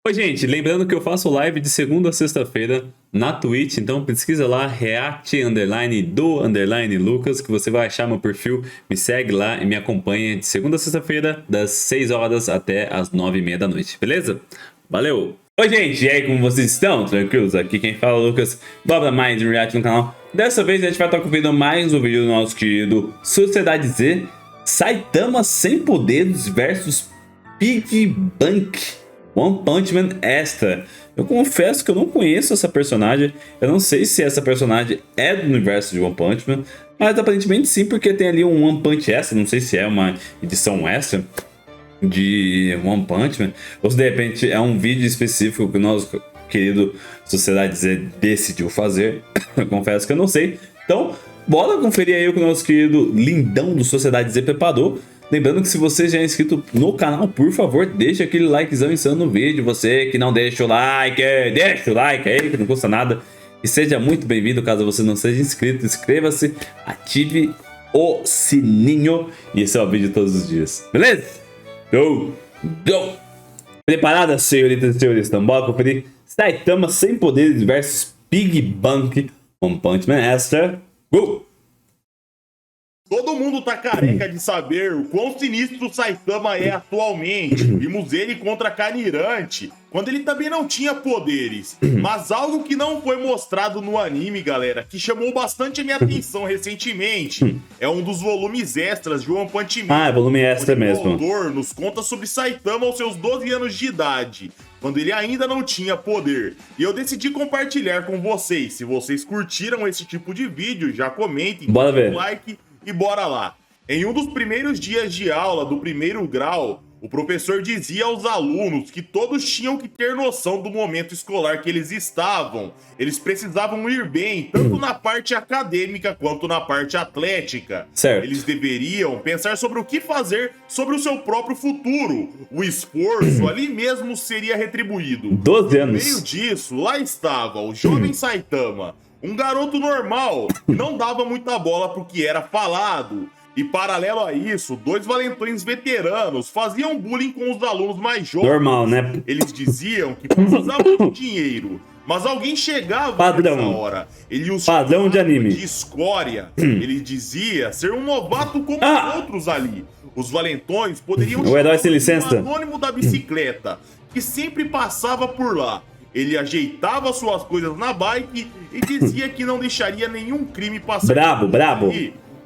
Oi, gente, lembrando que eu faço live de segunda a sexta-feira na Twitch, então pesquisa lá, react_do_lucas, que você vai achar meu perfil, me segue lá e me acompanha de segunda a sexta-feira, das 6 horas até as 9h30 da noite, beleza? Valeu! Oi, gente, e aí, como vocês estão? Tranquilos? Aqui quem fala é o Lucas, bora mais um react no canal. Dessa vez a gente vai estar conferindo mais um vídeo do nosso querido Sociedade Z, Saitama sem poderes versus Piggy Bank One Punch Man Extra. Eu confesso que eu não conheço essa personagem. Eu não sei se essa personagem é do universo de One Punch Man, mas aparentemente sim, porque tem ali um One Punch Extra. Não sei se é uma edição extra de One Punch Man, ou se de repente é um vídeo específico que o nosso querido Sociedade Z decidiu fazer. Eu confesso que eu não sei. Então, bora conferir aí o que o nosso querido lindão do Sociedade Z preparou. Lembrando que se você já é inscrito no canal, por favor, deixa aquele likezão insano no vídeo. Você que não deixa o like aí, que não custa nada. E seja muito bem-vindo, caso você não seja inscrito. Inscreva-se, ative o sininho e esse é o vídeo todos os dias. Beleza? Go! Preparadas, senhoritas e senhores? Então bora conferir Saitama sem poderes versus Piggy Bank One Punch Man Extra. Go! Todo mundo tá careca de saber o quão sinistro o Saitama é atualmente. Vimos ele contra Kanirante, quando ele também não tinha poderes. Mas algo que não foi mostrado no anime, galera, que chamou bastante a minha atenção recentemente, é um dos volumes extras de One Punch Man. Ah, é volume extra mesmo. O autor nos conta sobre Saitama aos seus 12 anos de idade, quando ele ainda não tinha poder. E eu decidi compartilhar com vocês. Se vocês curtiram esse tipo de vídeo, já comentem, bora ver. Um like e bora lá. Em um dos primeiros dias de aula do primeiro grau, o professor dizia aos alunos que todos tinham que ter noção do momento escolar que eles estavam. Eles precisavam ir bem, tanto na parte acadêmica quanto na parte atlética. Certo. Eles deveriam pensar sobre o que fazer sobre o seu próprio futuro. O esforço ali mesmo seria retribuído. 12 anos. No meio disso, lá estava o jovem Saitama, um garoto normal, que não dava muita bola pro que era falado. E paralelo a isso, dois valentões veteranos faziam bullying com os alunos mais jovens. Normal, né? Eles diziam que precisavam de dinheiro, mas alguém chegava nessa hora. Ele os padrão de anime. De escória. Ele dizia ser um novato como os outros ali. Os valentões poderiam o herói sem licença. O anônimo da bicicleta, que sempre passava por lá. Ele ajeitava suas coisas na bike e dizia que não deixaria nenhum crime passar. Brabo.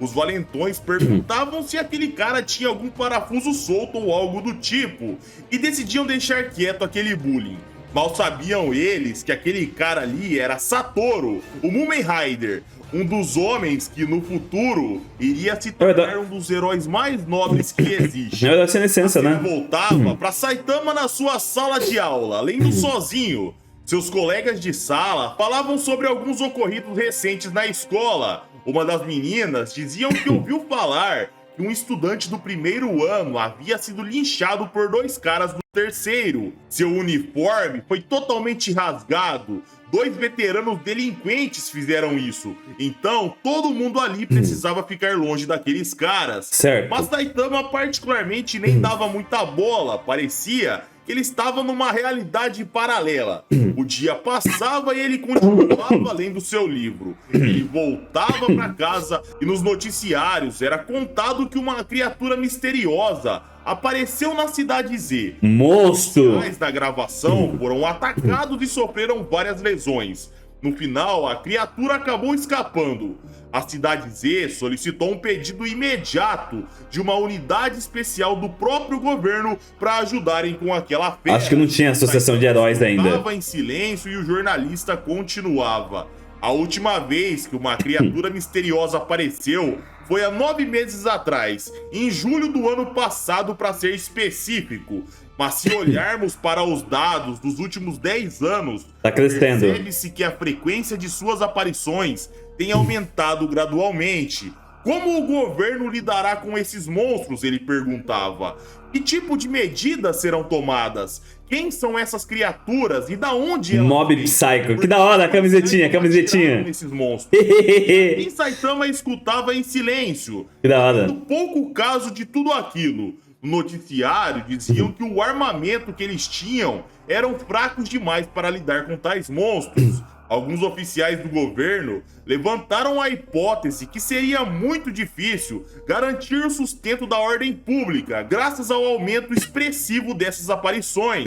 Os valentões perguntavam se aquele cara tinha algum parafuso solto ou algo do tipo e decidiam deixar quieto aquele bullying. Mal sabiam eles que aquele cara ali era Satoru, o Mumen Rider, um dos homens que no futuro iria se tornar um dos heróis mais nobres que existe. Meu Deus, sem licença, né? Ele voltava pra Saitama na sua sala de aula, lendo sozinho. Seus colegas de sala falavam sobre alguns ocorridos recentes na escola. Uma das meninas diziam que ouviu falar que um estudante do primeiro ano havia sido linchado por dois caras do terceiro. Seu uniforme foi totalmente rasgado. Dois veteranos delinquentes fizeram isso. Então, todo mundo ali precisava ficar longe daqueles caras. Certo. Mas Saitama particularmente nem dava muita bola. Parecia que ele estava numa realidade paralela. O dia passava e ele continuava lendo seu livro. Ele voltava para casa e nos noticiários era contado que uma criatura misteriosa apareceu na Cidade Z. Monstro! Os da gravação foram atacados e sofreram várias lesões. No final, a criatura acabou escapando. A Cidade Z solicitou um pedido imediato de uma unidade especial do próprio governo para ajudarem com aquela fera. Acho que não tinha associação de heróis ainda. Estava em silêncio e o jornalista continuava. A última vez que uma criatura misteriosa apareceu foi há 9 meses atrás, em julho do ano passado para ser específico. Mas se olharmos para os dados dos últimos 10 anos, tá crescendo. Percebe-se que a frequência de suas aparições tem aumentado gradualmente. Como o governo lidará com esses monstros? Ele perguntava. Que tipo de medidas serão tomadas? Quem são essas criaturas e da onde elas Mob vêm? Psycho, que da hora, a camisetinha. Esses monstros. E Saitama escutava em silêncio. Que da hora. Pouco caso de tudo aquilo. no noticiário diziam que o armamento que eles tinham eram fracos demais para lidar com tais monstros. Alguns oficiais do governo levantaram a hipótese que seria muito difícil garantir o sustento da ordem pública, graças ao aumento expressivo dessas aparições.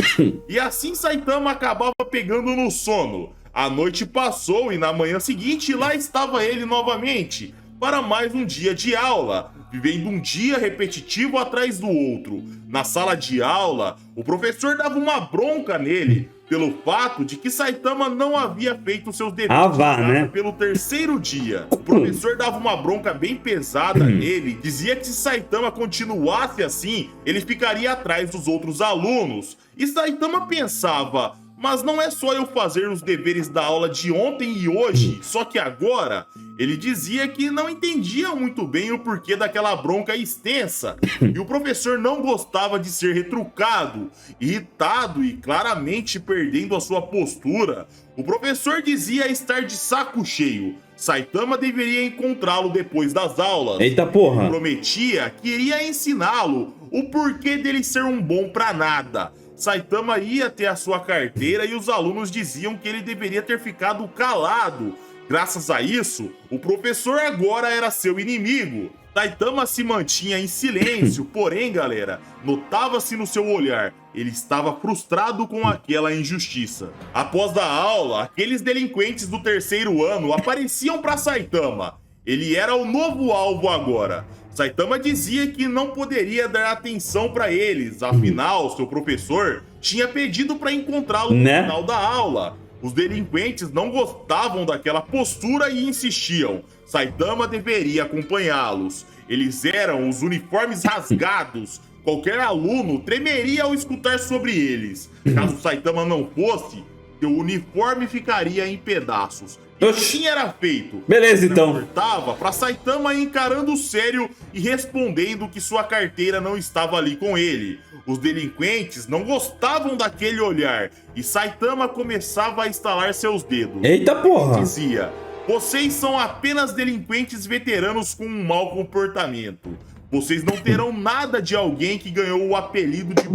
E assim Saitama acabava pegando no sono. A noite passou e na manhã seguinte lá estava ele novamente, para mais um dia de aula, vivendo um dia repetitivo atrás do outro. Na sala de aula, o professor dava uma bronca nele, pelo fato de que Saitama não havia feito seus deveres de casa pelo terceiro dia. O professor dava uma bronca bem pesada nele, dizia que se Saitama continuasse assim, ele ficaria atrás dos outros alunos. E Saitama pensava, mas não é só eu fazer os deveres da aula de ontem e hoje, só que agora ele dizia que não entendia muito bem o porquê daquela bronca extensa. E o professor não gostava de ser retrucado, irritado e claramente perdendo a sua postura. O professor dizia estar de saco cheio. Saitama deveria encontrá-lo depois das aulas. Eita porra! Ele prometia que iria ensiná-lo o porquê dele ser um bom pra nada. Saitama ia até a sua carteira e os alunos diziam que ele deveria ter ficado calado. Graças a isso, o professor agora era seu inimigo. Saitama se mantinha em silêncio, porém, galera, notava-se no seu olhar, ele estava frustrado com aquela injustiça. Após a aula, aqueles delinquentes do terceiro ano apareciam para Saitama. Ele era o novo alvo agora. Saitama dizia que não poderia dar atenção para eles, afinal, seu professor tinha pedido para encontrá-lo no final da aula. Os delinquentes não gostavam daquela postura e insistiam. Saitama deveria acompanhá-los. Eles eram os uniformes rasgados. Qualquer aluno tremeria ao escutar sobre eles. Caso Saitama não fosse, seu uniforme ficaria em pedaços. E assim era feito. Beleza, então. Importava para Saitama encarando sério e respondendo que sua carteira não estava ali com ele. Os delinquentes não gostavam daquele olhar e Saitama começava a estalar seus dedos. Eita porra! Ele dizia, vocês são apenas delinquentes veteranos com um mau comportamento. Vocês não terão nada de alguém que ganhou o apelido de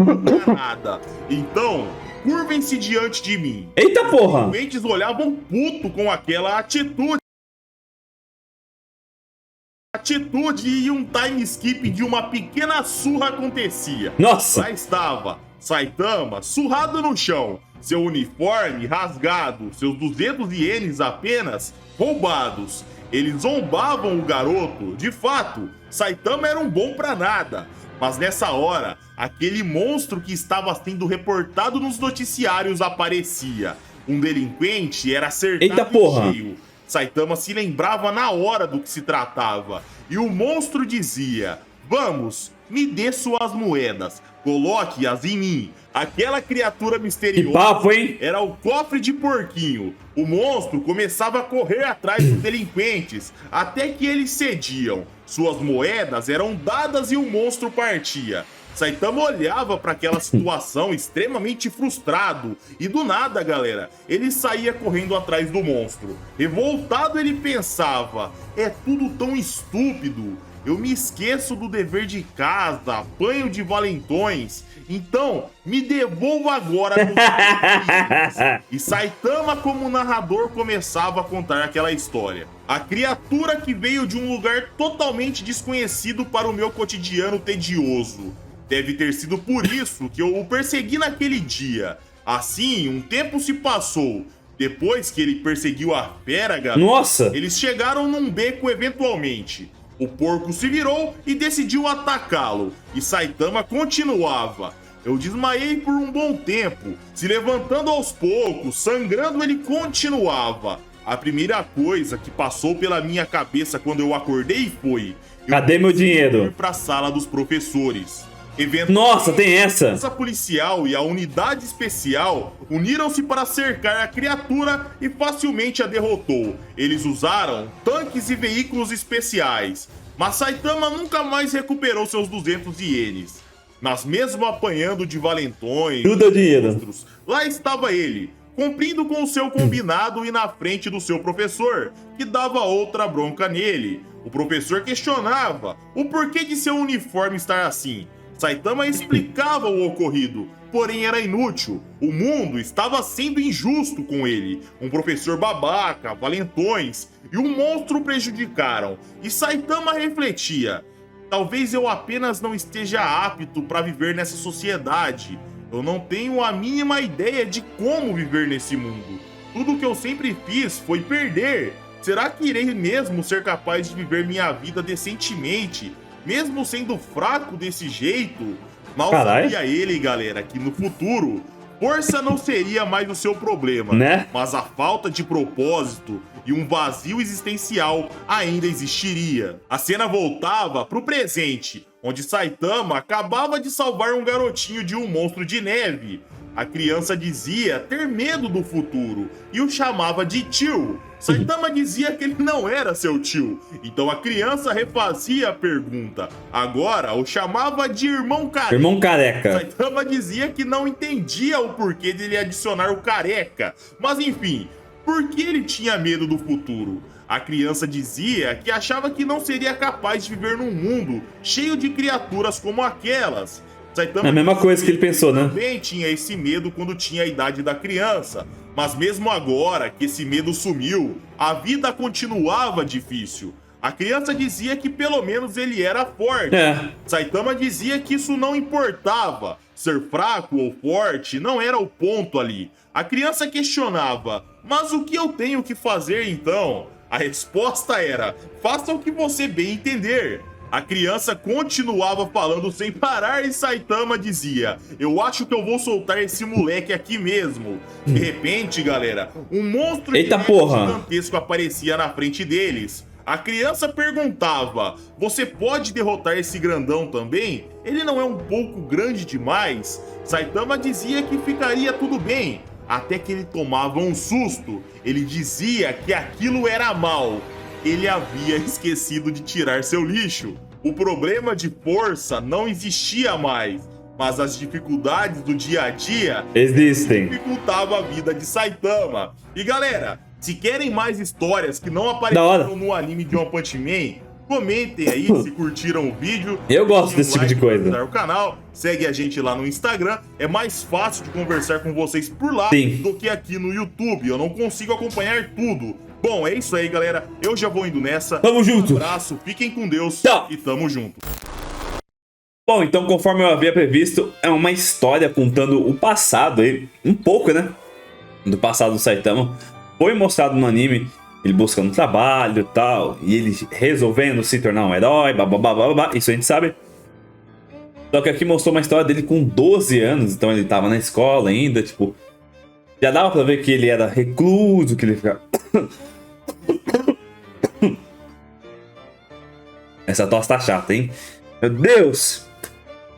nada. Então, curvem-se diante de mim. Eita porra! Os delinquentes olhavam puto com aquela atitude e um time skip de uma pequena surra acontecia. Nossa! Lá estava Saitama surrado no chão, seu uniforme rasgado, seus 200 ienes apenas roubados. Eles zombavam o garoto. De fato, Saitama era um bom pra nada. Mas nessa hora, aquele monstro que estava sendo reportado nos noticiários aparecia. Um delinquente era acertado em cheio. Saitama se lembrava na hora do que se tratava. E o monstro dizia, vamos, me dê suas moedas, coloque-as em mim. Aquela criatura misteriosa que papo, hein? Era o cofre de porquinho. O monstro começava a correr atrás dos delinquentes, até que eles cediam. Suas moedas eram dadas e o monstro partia. Saitama olhava para aquela situação extremamente frustrado e do nada, galera, ele saía correndo atrás do monstro. Revoltado, ele pensava, é tudo tão estúpido. Eu me esqueço do dever de casa, apanho de valentões. Então, me devolva agora nos E Saitama, como narrador, começava a contar aquela história. A criatura que veio de um lugar totalmente desconhecido para o meu cotidiano tedioso. Deve ter sido por isso que eu o persegui naquele dia. Assim, um tempo se passou. Depois que ele perseguiu a fera, galera, nossa, eles chegaram num beco eventualmente. O porco se virou e decidiu atacá-lo, e Saitama continuava. Eu desmaiei por um bom tempo, se levantando aos poucos, sangrando ele continuava. A primeira coisa que passou pela minha cabeça quando eu acordei foi... cadê meu dinheiro? Ir para a sala dos professores. Nossa, tem essa! A policial e a unidade especial uniram-se para cercar a criatura e facilmente a derrotou. Eles usaram tanques e veículos especiais, mas Saitama nunca mais recuperou seus 200 ienes. Mas mesmo apanhando de valentões, tudo é dinheiro. Monstros, lá estava ele, cumprindo com o seu combinado e na frente do seu professor, que dava outra bronca nele. O professor questionava o porquê de seu uniforme estar assim. Saitama explicava o ocorrido, porém era inútil. O mundo estava sendo injusto com ele. Um professor babaca, valentões e um monstro o prejudicaram. E Saitama refletia: talvez eu apenas não esteja apto para viver nessa sociedade. Eu não tenho a mínima ideia de como viver nesse mundo. Tudo que eu sempre fiz foi perder. Será que irei mesmo ser capaz de viver minha vida decentemente, mesmo sendo fraco desse jeito? Mal sabia ele, galera, que no futuro, força não seria mais o seu problema, né? Mas a falta de propósito e um vazio existencial ainda existiria. A cena voltava pro presente, onde Saitama acabava de salvar um garotinho de um monstro de neve. A criança dizia ter medo do futuro e o chamava de tio. Saitama dizia que ele não era seu tio, então a criança refazia a pergunta. Agora o chamava de irmão careca. Irmão careca. Saitama dizia que não entendia o porquê dele adicionar o careca, mas enfim, por que ele tinha medo do futuro? A criança dizia que achava que não seria capaz de viver num mundo cheio de criaturas como aquelas. Saitama é a mesma coisa que ele pensou, né? Também tinha esse medo quando tinha a idade da criança. Mas mesmo agora que esse medo sumiu, a vida continuava difícil. A criança dizia que pelo menos ele era forte. Saitama dizia que isso não importava. Ser fraco ou forte não era o ponto ali. A criança questionava: mas o que eu tenho que fazer então? A resposta era: faça o que você bem entender. A criança continuava falando sem parar e Saitama dizia: eu acho que eu vou soltar esse moleque aqui mesmo. De repente, galera, um monstro gigantesco aparecia na frente deles. A criança perguntava: você pode derrotar esse grandão também? Ele não é um pouco grande demais? Saitama dizia que ficaria tudo bem, até que ele tomava um susto. Ele dizia que aquilo era mal. Ele havia esquecido de tirar seu lixo. O problema de força não existia mais, mas as dificuldades do dia a dia dificultavam a vida de Saitama. E galera, se querem mais histórias que não apareceram no anime de One Punch Man, comentem aí se curtiram o vídeo. Eu gosto desse tipo de coisa. O canal, segue a gente lá no Instagram. É mais fácil de conversar com vocês por lá do que aqui no YouTube. Eu não consigo acompanhar tudo. Bom, é isso aí, galera. Eu já vou indo nessa. Tamo junto. Um abraço, fiquem com Deus e tamo junto. Bom, então conforme eu havia previsto, é uma história contando o passado aí, um pouco, né? Do passado do Saitama. Foi mostrado no anime, ele buscando trabalho e tal, e ele resolvendo se tornar um herói, babá, isso a gente sabe. Só que aqui mostrou uma história dele com 12 anos, então ele tava na escola ainda, tipo... Já dava pra ver que ele era recluso, que ele ficava... Essa tosse tá chata, hein? Meu Deus!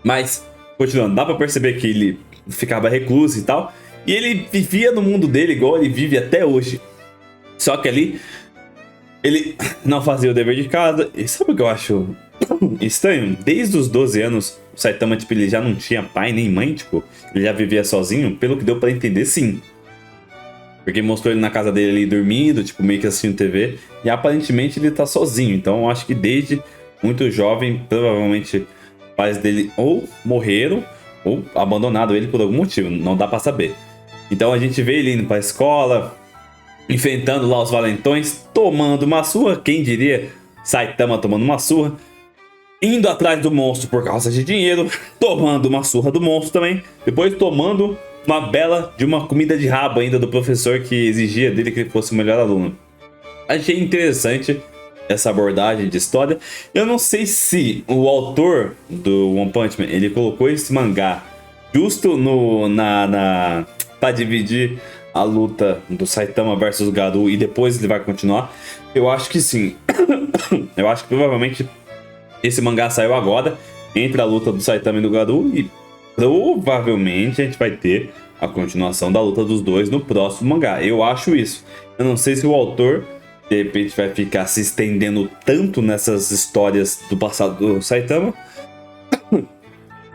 Mas, continuando, dá pra perceber que ele ficava recluso e tal. E ele vivia no mundo dele igual ele vive até hoje. Só que ali, ele não fazia o dever de casa. E sabe o que eu acho estranho? Desde os 12 anos, o Saitama, tipo, ele já não tinha pai nem mãe, tipo, ele já vivia sozinho. Pelo que deu pra entender, sim. Porque mostrou ele na casa dele ali dormindo, tipo, meio que assistindo TV. E aparentemente ele tá sozinho. Então eu acho que desde muito jovem, provavelmente os pais dele ou morreram ou abandonaram ele por algum motivo. Não dá pra saber. Então a gente vê ele indo pra escola, enfrentando lá os valentões, tomando uma surra. Quem diria Saitama tomando uma surra. Indo atrás do monstro por causa de dinheiro. Tomando uma surra do monstro também. Depois tomando uma bela de uma comida de rabo ainda do professor que exigia dele que ele fosse o melhor aluno. Achei interessante essa abordagem de história. Eu não sei se o autor do One Punch Man, ele colocou esse mangá justo pra dividir a luta do Saitama versus Garou e depois ele vai continuar. Eu acho que sim. Eu acho que provavelmente esse mangá saiu agora, entre a luta do Saitama e do Garou, e provavelmente a gente vai ter a continuação da luta dos dois no próximo mangá. Eu acho isso. Eu não sei se o autor, de repente, vai ficar se estendendo tanto nessas histórias do passado do Saitama,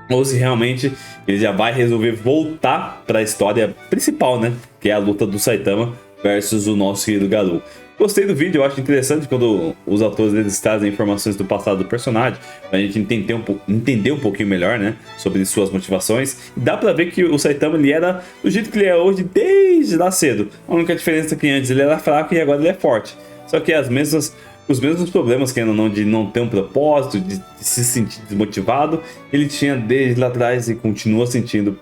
ou se realmente ele já vai resolver voltar para a história principal, né? Que é a luta do Saitama versus o nosso querido Garou. gostei do vídeo, eu acho interessante quando os autores eles trazem informações do passado do personagem, pra gente entender um pouquinho melhor, né, sobre suas motivações. E dá pra ver que o Saitama ele era do jeito que ele é hoje desde lá cedo. A única diferença é que antes ele era fraco e agora ele é forte. Só que os mesmos problemas que ainda não de não ter um propósito, de se sentir desmotivado, ele tinha desde lá atrás e continua sentindo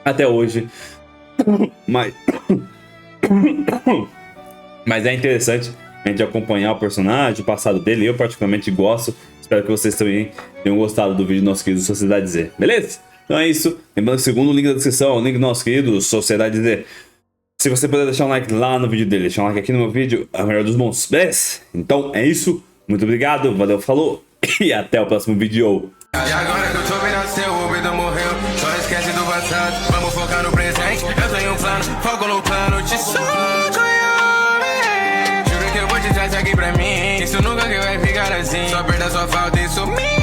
até hoje. Mas é interessante a gente acompanhar o personagem, o passado dele. Eu particularmente gosto. Espero que vocês também tenham gostado do vídeo do nosso querido Sociedade Z, beleza? Então é isso. Lembrando que segundo o link da descrição, é o link do nosso querido Sociedade Z. Se você puder deixar um like lá no vídeo dele, deixar um like aqui no meu vídeo, é o melhor dos mundos, beleza? Então é isso. Muito obrigado, valeu, falou e até o próximo vídeo. E agora que eu tô bem nasceu, o Beto morreu. Só esquece do passado, vamos focar no presente. Eu tenho um plano, foco no plano, te soco eu juro que eu vou te trazer aqui pra mim. Isso nunca que vai ficar assim. Só perda, só falta e sumir.